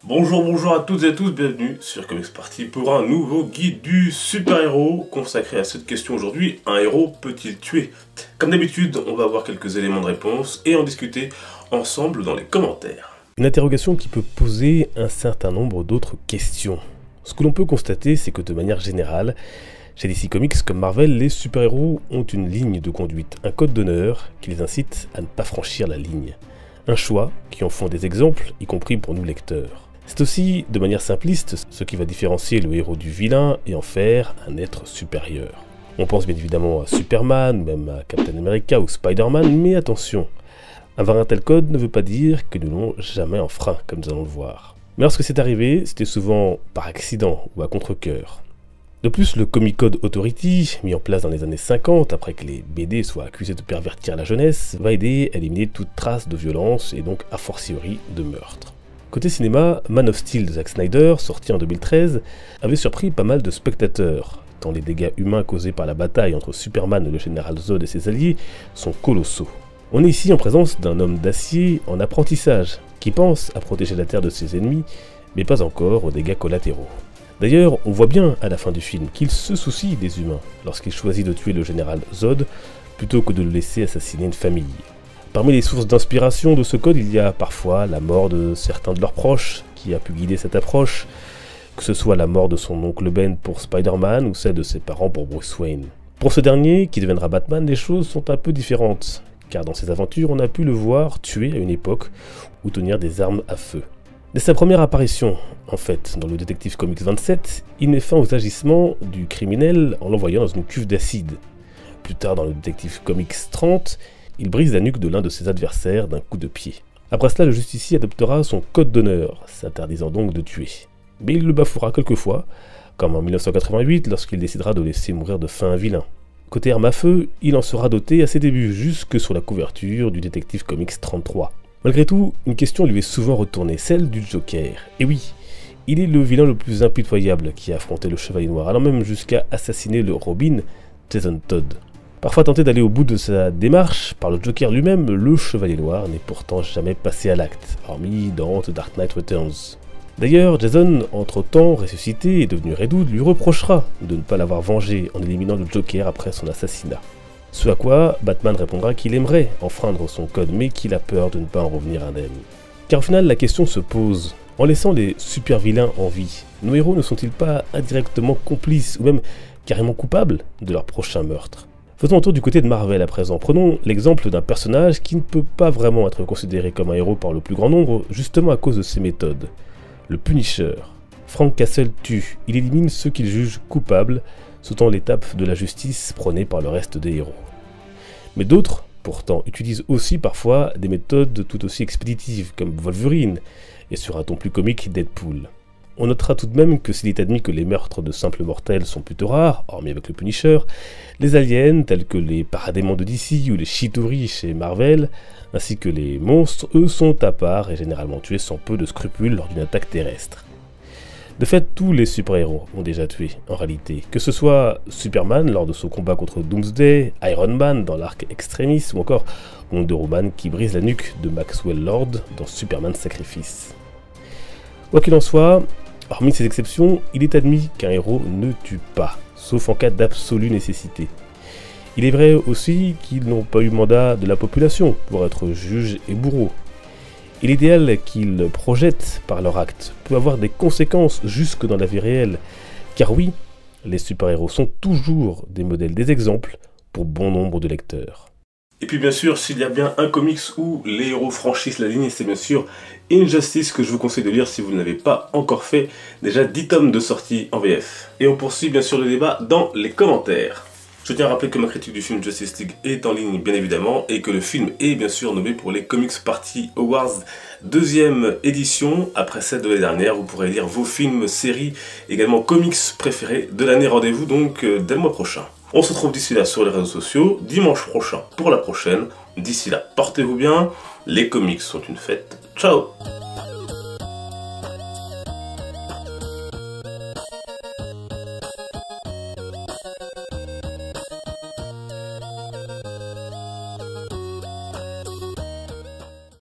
Bonjour à toutes et à tous, bienvenue sur Comics Party pour un nouveau guide du super-héros consacré à cette question aujourd'hui, un héros peut-il tuer? Comme d'habitude, on va voir quelques éléments de réponse et en discuter ensemble dans les commentaires. Une interrogation qui peut poser un certain nombre d'autres questions. Ce que l'on peut constater, c'est que de manière générale, chez DC Comics comme Marvel, les super-héros ont une ligne de conduite, un code d'honneur qui les incite à ne pas franchir la ligne. Un choix qui en font des exemples, y compris pour nous lecteurs. C'est aussi, de manière simpliste, ce qui va différencier le héros du vilain et en faire un être supérieur. On pense bien évidemment à Superman, même à Captain America ou Spider-Man, mais attention, avoir un tel code ne veut pas dire que nous n'allons jamais enfreint, comme nous allons le voir. Mais lorsque c'est arrivé, c'était souvent par accident ou à contre-cœur. De plus, le Comic Code Authority, mis en place dans les années 50, après que les BD soient accusés de pervertir la jeunesse, va aider à éliminer toute trace de violence et donc a fortiori de meurtre. Côté cinéma, Man of Steel de Zack Snyder, sorti en 2013, avait surpris pas mal de spectateurs, tant les dégâts humains causés par la bataille entre Superman et le général Zod et ses alliés sont colossaux. On est ici en présence d'un homme d'acier en apprentissage, qui pense à protéger la Terre de ses ennemis, mais pas encore aux dégâts collatéraux. D'ailleurs, on voit bien à la fin du film qu'il se soucie des humains lorsqu'il choisit de tuer le général Zod plutôt que de le laisser assassiner une famille. Parmi les sources d'inspiration de ce code, il y a parfois la mort de certains de leurs proches qui a pu guider cette approche, que ce soit la mort de son oncle Ben pour Spider-Man ou celle de ses parents pour Bruce Wayne. Pour ce dernier, qui deviendra Batman, les choses sont un peu différentes, car dans ses aventures, on a pu le voir tuer à une époque ou tenir des armes à feu. Dès sa première apparition, en fait, dans le Détective Comics 27, il met fin aux agissements du criminel en l'envoyant dans une cuve d'acide. Plus tard, dans le Détective Comics 30, il brise la nuque de l'un de ses adversaires d'un coup de pied. Après cela, le justicier adoptera son code d'honneur, s'interdisant donc de tuer. Mais il le bafouera quelquefois, comme en 1988 lorsqu'il décidera de laisser mourir de faim un vilain. Côté arme à feu, il en sera doté à ses débuts, jusque sur la couverture du Détective Comics 33. Malgré tout, une question lui est souvent retournée, celle du Joker. Et oui, il est le vilain le plus impitoyable qui a affronté le Chevalier Noir, allant même jusqu'à assassiner le Robin, Jason Todd. Parfois tenté d'aller au bout de sa démarche par le Joker lui-même, le Chevalier Noir n'est pourtant jamais passé à l'acte, hormis dans The Dark Knight Returns. D'ailleurs, Jason, entre-temps ressuscité et devenu Red Hood, lui reprochera de ne pas l'avoir vengé en éliminant le Joker après son assassinat. Ce à quoi Batman répondra qu'il aimerait enfreindre son code, mais qu'il a peur de ne pas en revenir indemne. Car au final, la question se pose, en laissant les super-vilains en vie, nos héros ne sont-ils pas indirectement complices ou même carrément coupables de leur prochain meurtre? Faisons un tour du côté de Marvel à présent. Prenons l'exemple d'un personnage qui ne peut pas vraiment être considéré comme un héros par le plus grand nombre, justement à cause de ses méthodes. Le Punisher. Frank Castle tue, il élimine ceux qu'il juge coupables, sautant l'étape de la justice prônée par le reste des héros. Mais d'autres, pourtant, utilisent aussi parfois des méthodes tout aussi expéditives, comme Wolverine, et sur un ton plus comique, Deadpool. On notera tout de même que s'il est admis que les meurtres de simples mortels sont plutôt rares, hormis avec le Punisher, les aliens, tels que les paradémons de DC ou les Chitauri chez Marvel, ainsi que les monstres, eux, sont à part et généralement tués sans peu de scrupules lors d'une attaque terrestre. De fait, tous les super-héros ont déjà tué, en réalité. Que ce soit Superman lors de son combat contre Doomsday, Iron Man dans l'arc Extremis, ou encore Wonder Woman qui brise la nuque de Maxwell Lord dans Superman Sacrifice. Quoi qu'il en soit, hormis ces exceptions, il est admis qu'un héros ne tue pas, sauf en cas d'absolue nécessité. Il est vrai aussi qu'ils n'ont pas eu mandat de la population pour être juges et bourreaux. Et l'idéal qu'ils projettent par leur acte peut avoir des conséquences jusque dans la vie réelle, car oui, les super-héros sont toujours des modèles, des exemples pour bon nombre de lecteurs. Et puis bien sûr, s'il y a bien un comics où les héros franchissent la ligne, c'est bien sûr Injustice que je vous conseille de lire si vous ne l'avez pas encore fait. Déjà 10 tomes de sortie en VF. Et on poursuit bien sûr le débat dans les commentaires. Je tiens à rappeler que ma critique du film Justice League est en ligne bien évidemment et que le film est bien sûr nommé pour les Comics Party Awards 2e édition. Après celle de l'année dernière, vous pourrez lire vos films, séries, également comics préférés de l'année. Rendez-vous donc dès le mois prochain. On se retrouve d'ici là sur les réseaux sociaux, dimanche prochain pour la prochaine. D'ici là, portez-vous bien, les comics sont une fête. Ciao!